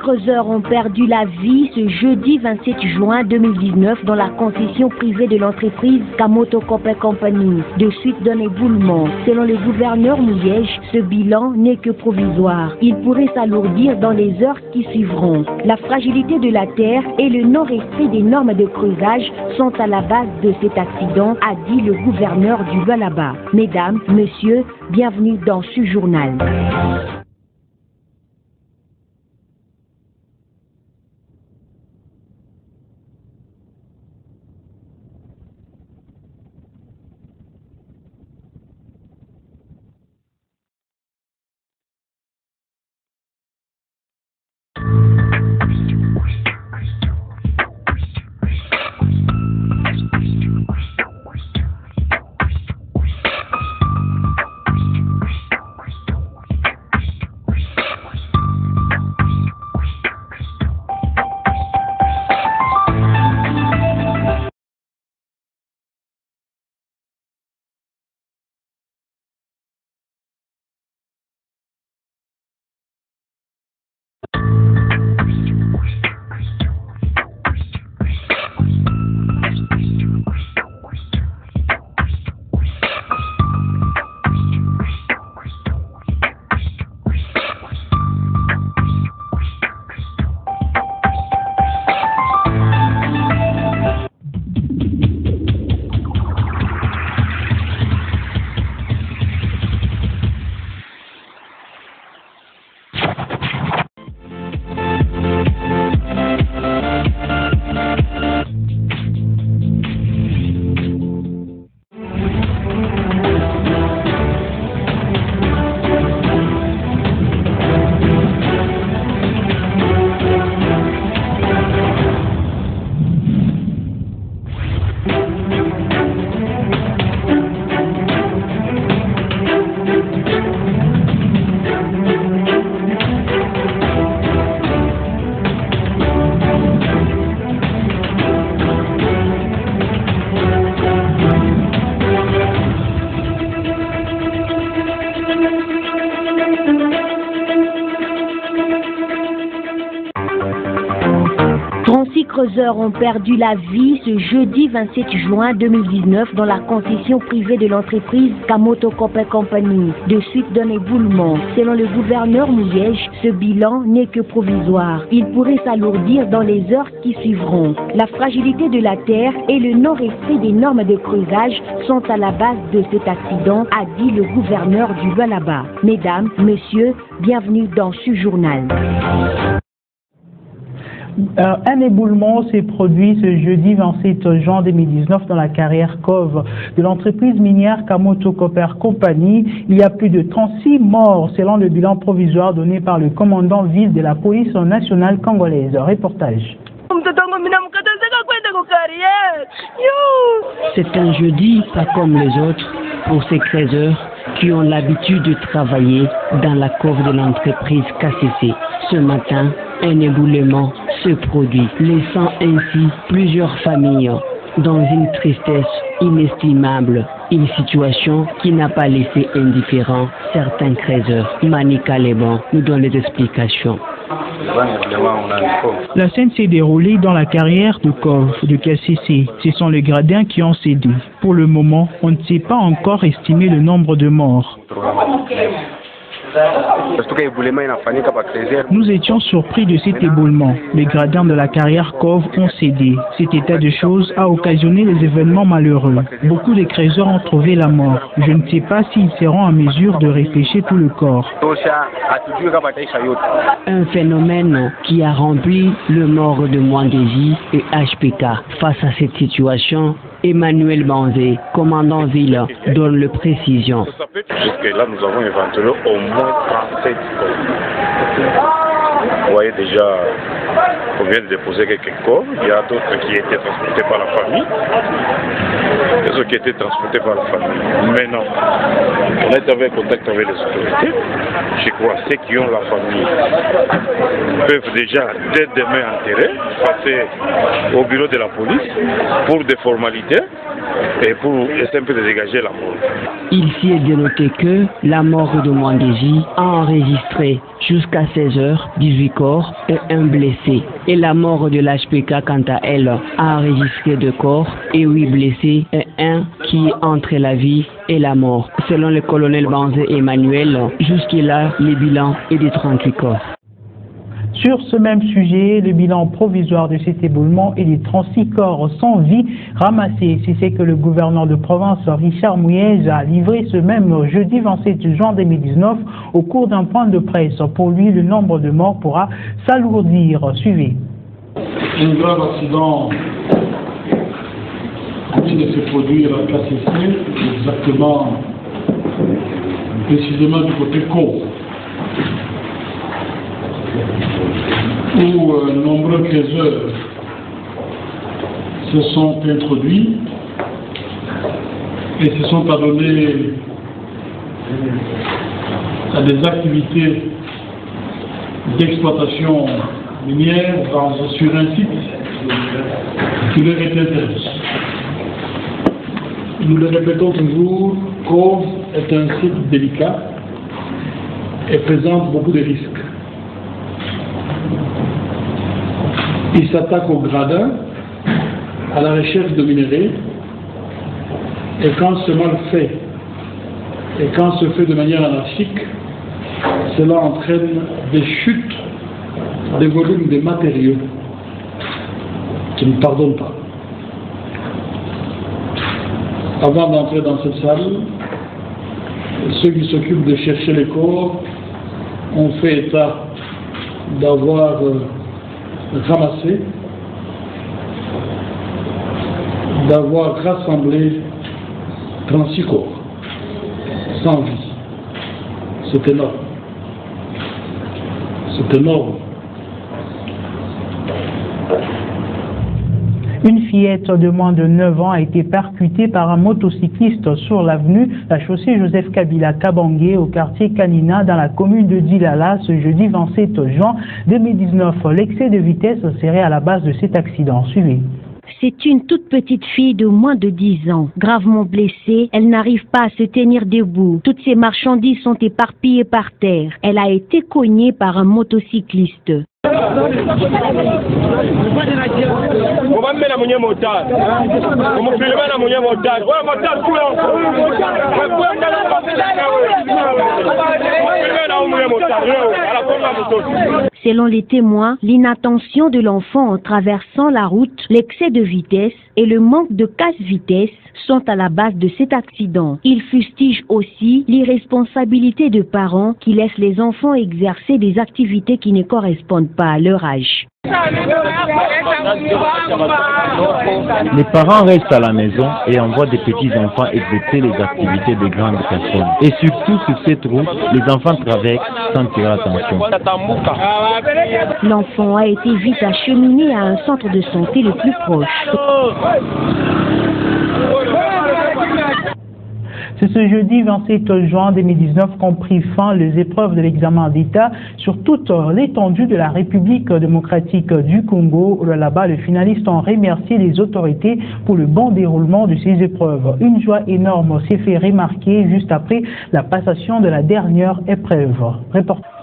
creuseurs ont perdu la vie ce jeudi 27 juin 2019 dans la concession privée de l'entreprise Kamoto Copper Company, de suite d'un éboulement. Selon le gouverneur Mouyej, ce bilan n'est que provisoire. Il pourrait s'alourdir dans les heures qui suivront. La fragilité de la terre et le non-respect des normes de creusage sont à la base de cet accident, a dit le gouverneur du Lualaba. Mesdames, messieurs, bienvenue dans ce journal. Creuseurs ont perdu la vie ce jeudi 27 juin 2019 dans la concession privée de l'entreprise Kamoto Copper Company, de suite d'un éboulement. Selon le gouverneur Mouyej, ce bilan n'est que provisoire. Il pourrait s'alourdir dans les heures qui suivront. La fragilité de la terre et le non-respect des normes de creusage sont à la base de cet accident, a dit le gouverneur du Lualaba. Mesdames, messieurs, bienvenue dans ce journal. Un éboulement s'est produit ce jeudi 27 juin 2019 dans la carrière Cove de l'entreprise minière Kamoto Copper Company. Il y a plus de 36 morts selon le bilan provisoire donné par le commandant vice de la police nationale congolaise. Reportage. C'est un jeudi pas comme les autres pour ces creuseurs qui ont l'habitude de travailler dans la cove de l'entreprise KCC. Ce matin, un éboulement se produit, laissant ainsi plusieurs familles dans une tristesse inestimable, une situation qui n'a pas laissé indifférents certains creuseurs. Manika Leban nous donne les explications. La scène s'est déroulée dans la carrière de Cove de KCC. Ce sont les gradins qui ont cédé. Pour le moment, on ne sait pas encore estimer le nombre de morts. Nous étions surpris de cet éboulement. Les gradins de la carrière Cove ont cédé. Cet état de choses a occasionné des événements malheureux. Beaucoup de creuseurs ont trouvé la mort. Je ne sais pas s'ils seront en mesure de repêcher tout le corps. Un phénomène qui a rempli le morgue de Mwangezi et HPK. Face à cette situation, Emmanuel Banzé, commandant ville, donne le précision. Jusque-là, nous avons éventuellement au moins 37 corps. Vous voyez déjà, on vient de déposer quelques corps. Il y a d'autres qui étaient transportés par la famille. Les autres qui étaient transportés par la famille. Maintenant, on est avec contact avec les autorités. Je crois que ceux qui ont la famille peuvent déjà dès demain enterrer. passer au bureau de la police pour des formalités et pour essayer un peu de dégager la mort. Il s'y est dénoté que la mort de Mwangezi a enregistré jusqu'à 16h 18 corps et un blessé. Et la mort de l'HPK, quant à elle, a enregistré 2 corps et 8 blessés et un qui est entre la vie et la mort. Selon le colonel Banzé Emmanuel, jusqu'à le bilan est de 38 corps. Sur ce même sujet, le bilan provisoire de cet éboulement est de 36 corps sans vie ramassés. C'est ce que le gouverneur de province, Richard Mouyej, a livré ce même jeudi 27 juin 2019 au cours d'un point de presse. Pour lui, le nombre de morts pourra s'alourdir. Suivez. Un grave accident vient de se produire à KCC, exactement, précisément du côté Co, où nombreux caisseurs se sont introduits et se sont adonnés à des activités d'exploitation minière sur un site qui leur est interdit. Nous le répétons toujours, Cove est un site délicat et présente beaucoup de risques. Il s'attaque au gradin, à la recherche de minerais, et quand c'est mal fait, et quand se fait de manière anarchique, cela entraîne des chutes des volumes des matériaux qui ne pardonnent pas. Avant d'entrer dans cette salle, ceux qui s'occupent de chercher les corps ont fait état d'avoir ramassé, d'avoir rassemblé 36 corps sans vie. C'est énorme. C'est énorme. Une fillette de moins de 9 ans a été percutée par un motocycliste sur l'avenue la chaussée Joseph Kabila Kabangé au quartier Kanina dans la commune de Dilala ce jeudi 27 juin 2019. L'excès de vitesse serait à la base de cet accident. Suivez. C'est une toute petite fille de moins de 10 ans. Gravement blessée, elle n'arrive pas à se tenir debout. Toutes ses marchandises sont éparpillées par terre. Elle a été cognée par un motocycliste. Selon les témoins, l'inattention de l'enfant en traversant la route, l'excès de vitesse et le manque de casse-vitesse sont à la base de cet accident. Il fustige aussi l'irresponsabilité de parents qui laissent les enfants exercer des activités qui ne correspondent pas à leur âge. Les parents restent à la maison et envoient des petits-enfants exercer les activités de grandes personnes. Et surtout sur cette route, les enfants traversent sans tirer attention. L'enfant a été vite acheminé à un centre de santé le plus proche. C'est ce jeudi 27 juin 2019 qu'ont pris fin les épreuves de l'examen d'État sur toute l'étendue de la République démocratique du Congo. Là-bas, les finalistes ont remercié les autorités pour le bon déroulement de ces épreuves. Une joie énorme s'est fait remarquer juste après la passation de la dernière épreuve.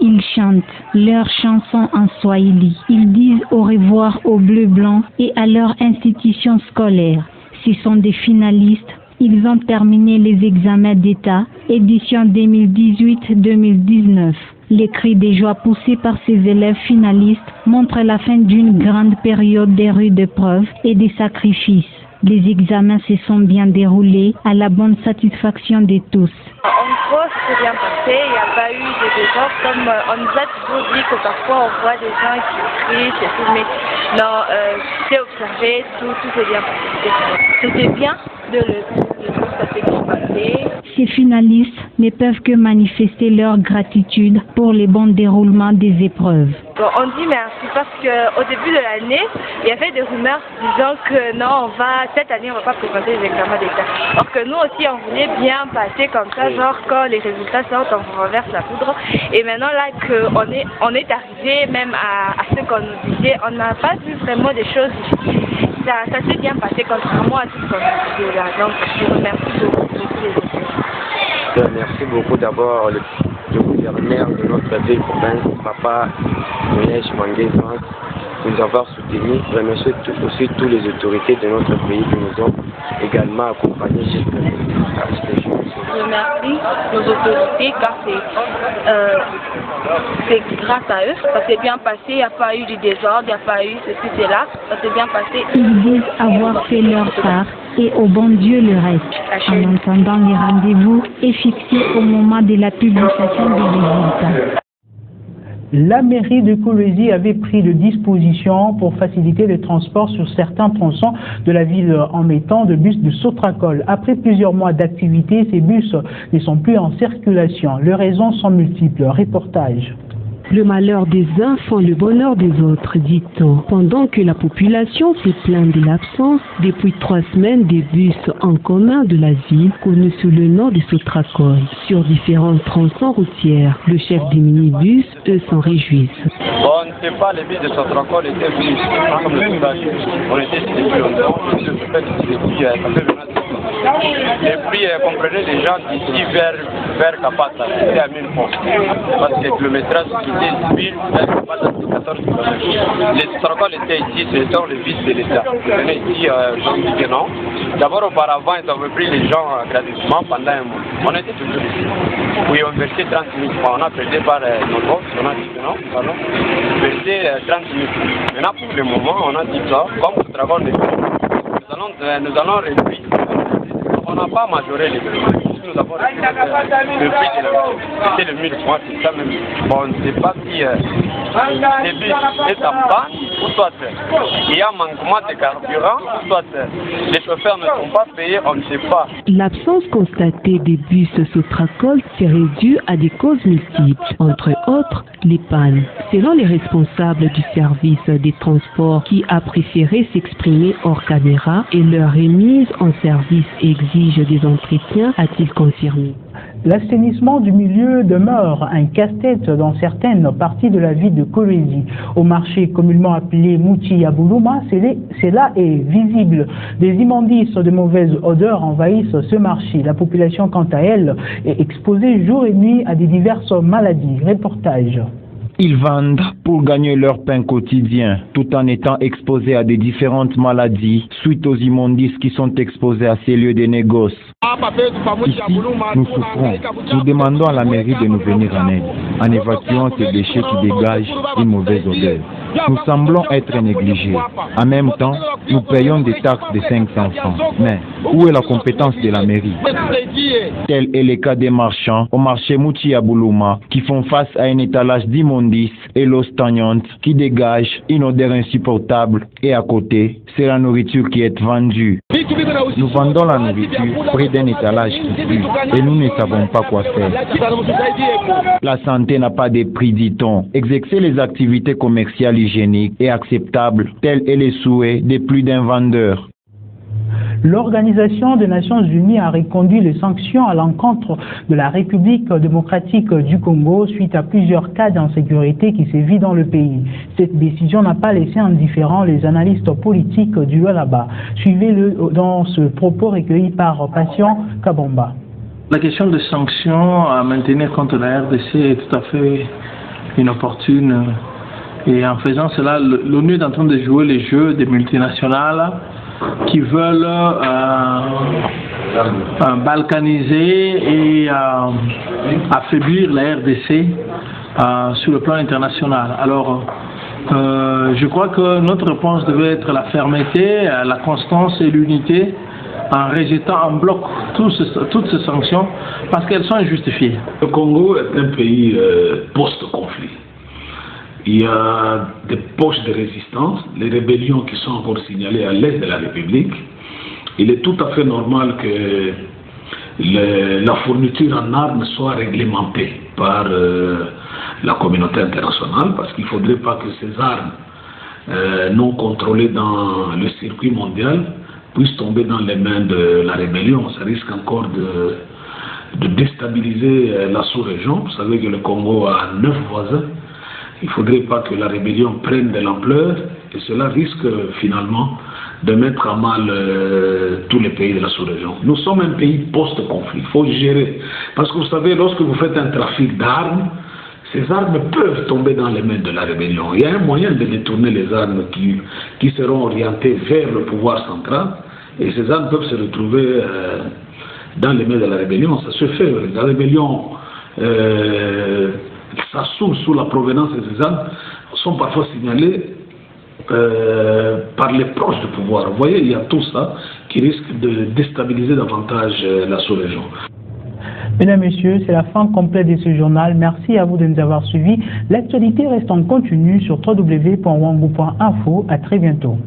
Ils chantent leurs chansons en swahili. Ils disent au revoir au bleu-blanc et à leur institution scolaire. Ce sont des finalistes. Ils ont terminé les examens d'État, édition 2018-2019. Les cris de joie poussés par ces élèves finalistes montrent la fin d'une grande période des rudes épreuves et des sacrifices. Les examens se sont bien déroulés à la bonne satisfaction de tous. En gros, c'est bien passé, il n'y a pas eu de désordre. Comme on nous a toujours dit que parfois on voit des gens qui crient, et tout, mais non, j'ai observé, tout s'est bien passé. C'était bien de tout ça s'est bien passé. Ces finalistes ne peuvent que manifester leur gratitude pour les bons déroulements des épreuves. Bon, on dit merci parce qu'au début de l'année, il y avait des rumeurs disant que non, cette année on va pas présenter les examens d'État. Or que nous aussi on voulait bien passer comme ça, genre quand les résultats sortent, on renverse la poudre. Et maintenant là qu'on est arrivé même à ce qu'on nous disait, on n'a pas vu vraiment des choses difficiles. Ça s'est bien passé contrairement à tout ce qu'on nous disait là. Donc je remercie beaucoup les étudiants. Merci beaucoup d'abord le gouverneur de notre ville province, Papa Moïse Mangué France, pour nous avoir soutenus. Je remercie aussi toutes les autorités de notre pays qui nous ont également accompagnés jusqu'à ce jour. Je remercie nos autorités car c'est grâce à eux. Ça s'est bien passé, il n'y a pas eu du désordre, il n'y a pas eu ceci, cela. Ça s'est bien passé. Ils disent avoir fait leur part et au bon Dieu le reste. En entendant, les rendez-vous est fixé au moment de la publication des résultats. La mairie de Kolwezi avait pris des dispositions pour faciliter le transport sur certains tronçons de la ville en mettant de bus de Sotracol. Après plusieurs mois d'activité, ces bus ne sont plus en circulation. Les raisons sont multiples. Reportage. Le malheur des uns font le bonheur des autres, dit-on. Pendant que la population se plaint de l'absence, depuis 3 semaines, des bus en commun de la ville, connus sous le nom de Sotracol, sur différents tronçons routiers. Le chef des minibus, eux, s'en réjouissent. On ne sait pas, les bus de Sotracol étaient venus comme le village. On était depuis longtemps, et puis, comprenez, les gens d'ici vers Kapata, c'était à 1000 fois. Parce que le kilométrage quittait ville vers Kapata, c'est 14 km. Les Sotracol étaient ici, c'est dans le bus de l'État. Ils venaient ici, j'en dis que non. D'abord, auparavant, ils avaient pris les gens gratuitement pendant un mois. On était toujours ici. Oui, on versait 30 000 francs. On a payé par nos boss, on a dit que non, pardon. On versait 30 000 francs. Maintenant, pour le moment, on a dit ça, comme Sotracol est venu, nous allons réduire. On n'a pas majoré les prix. Nous avons le prix de la c'était le 1000 francs, c'est ça même. Bon, on ne sait pas si les bus est en panne, ou soit il y a un manquement de carburant, ou soit les chauffeurs ne sont pas payés, on ne sait pas. L'absence constatée des bus Sotracol serait due à des causes multiples, entre autres les pannes. Selon les responsables du service des transports qui a préféré s'exprimer hors caméra et leur remise en service exige des entretiens, a-t-il confirmé. L'assainissement du milieu demeure un casse-tête dans certaines parties de la ville de Kolwezi. Au marché communément appelé Mouti Yaboulouma, cela est visible. Des immondices de mauvaise odeur envahissent ce marché. La population, quant à elle, est exposée jour et nuit à des diverses maladies. Reportage. Ils vendent pour gagner leur pain quotidien, tout en étant exposés à des différentes maladies suite aux immondices qui sont exposés à ces lieux de négoce. Ici, nous souffrons. Nous demandons à la mairie de nous venir en aide, en évacuant ces déchets qui dégagent une mauvaise odeur. Nous semblons être négligés. En même temps, nous payons des taxes de 500 francs. Mais où est la compétence de la mairie? Tel est le cas des marchands au marché Mouti Yaboulouma qui font face à un étalage d'immondices et l'eau stagnante qui dégage une odeur insupportable. Et à côté, c'est la nourriture qui est vendue. Nous vendons la nourriture près d'un étalage qui pue et nous ne savons pas quoi faire. La santé n'a pas de prix, dit-on. Exercer les activités commerciales hygiéniques est acceptable, tel est le souhait de plus d'un vendeur. L'Organisation des Nations Unies a reconduit les sanctions à l'encontre de la République démocratique du Congo suite à plusieurs cas d'insécurité qui sévit dans le pays. Cette décision n'a pas laissé indifférents les analystes politiques du là-bas. Suivez-le dans ce propos recueilli par Patient Kabamba. La question des sanctions à maintenir contre la RDC est tout à fait inopportune. Et en faisant cela, l'ONU est en train de jouer les jeux des multinationales qui veulent balkaniser et affaiblir la RDC sur le plan international. Alors, je crois que notre réponse devait être la fermeté, la constance et l'unité en rejetant en bloc toutes ces sanctions parce qu'elles sont injustifiées. Le Congo est un pays post-conflit. Il y a des poches de résistance, les rébellions qui sont encore signalées à l'est de la République. Il est tout à fait normal que la fourniture en armes soit réglementée par la communauté internationale, parce qu'il ne faudrait pas que ces armes non contrôlées dans le circuit mondial puissent tomber dans les mains de la rébellion. Ça risque encore de déstabiliser la sous-région. Vous savez que le Congo a 9 voisins. Il ne faudrait pas que la rébellion prenne de l'ampleur, et cela risque finalement de mettre à mal tous les pays de la sous-région. Nous sommes un pays post-conflit, il faut gérer. Parce que vous savez, lorsque vous faites un trafic d'armes, ces armes peuvent tomber dans les mains de la rébellion. Il y a un moyen de détourner les armes qui seront orientées vers le pouvoir central, et ces armes peuvent se retrouver dans les mains de la rébellion. Ça se fait. La rébellion s'assout sous la provenance de ces armes, sont parfois signalés par les proches du pouvoir. Vous voyez, il y a tout ça qui risque de déstabiliser davantage la sous-région. Mesdames, Messieurs, c'est la fin complète de ce journal. Merci à vous de nous avoir suivis. L'actualité reste en continu sur www.wangu.info. À très bientôt.